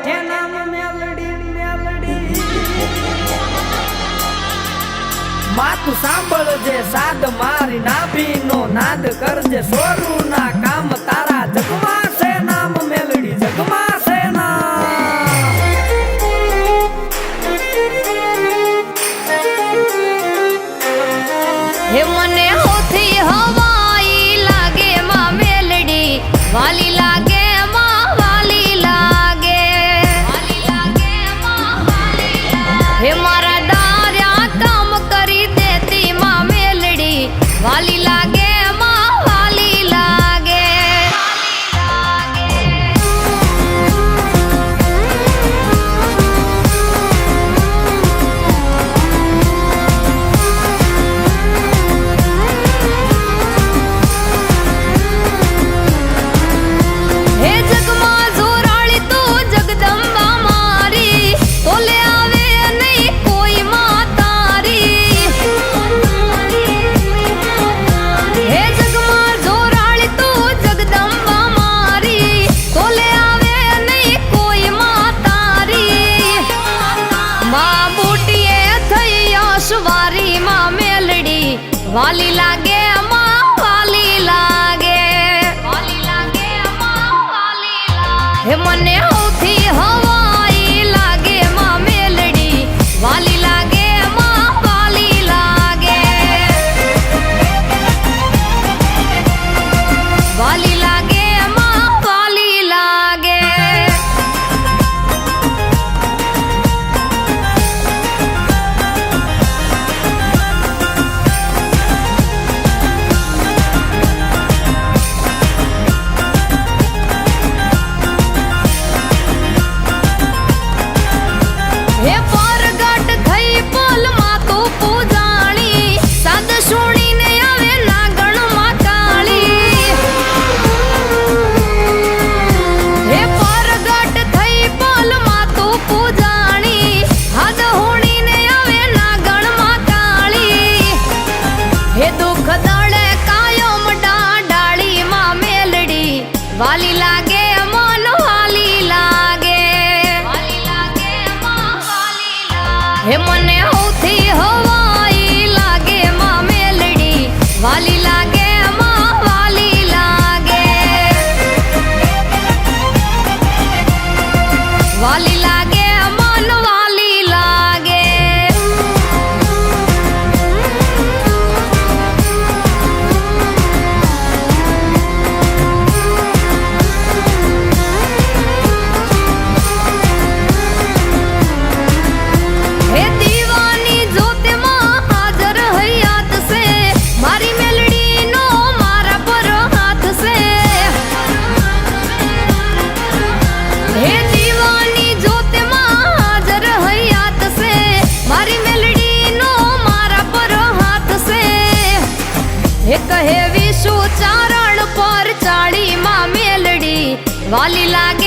હે નામ મેલડી મેલડી માતું સાંભળજે સાદ મારી નાભીનો નાદ કરજે સોરું ના કામ તારા જગમાં છે નામ મેલડી જગમાં છે નામ હે મને હોથી હવાઈ લાગે માં મેલડી વાલી લાગે માં વાલી લાગે હે મારા દાર્યા કામ કરી દેતી માં મેલડી વાલી લાગે માં વાલી લાગે હે જગમાં જોરાળી તું જગદંબા મારી તોલે આવે નહીં કોઈ માં તારી હે જગમાં જોરાળી તું જગદંબા મારી તોલે આવે નહીં કોઈ માં તારી માં બુટીએ થઈ અશવારી માં મેલડી વાલી લાગે માં વાલી લાગે હે મને હોથી હવાઈ લાગે માં મેલડી વાલી લાગે માં વાલી લાગે વાલી લાગે માં વાલી લાગે હે પરગટ થઈ પોલમાં તું પૂજાણી સાદ સુણીને આવે નાગણમાં કાળી હે પરગટ થઈ પોલમાં તું પૂજાણી હાદ હુણીને આવે નાગણમાં કાળી હે દુઃખ દળે કાયમ ડાળી માં મેલડી વાલી લાગે મન વાલી લાગે હે મને હોથી હવાઈ લાગે માં મેલડી વાલી લાગે માં વાલી લાગે વાલી લાગે મન વાલી લાગે હે દીવાની જોતે માં હાજર હૈયાત છે મારી મેલડી નો મારા પર હાથ છે હે દીવાની જોતે માં હાજર હૈયાત છે મારી મેલડી નો મારા પર હાથ છે હે કહે વિશુ ચારણ પર ચાળી માં મેલડી વાલી લાગે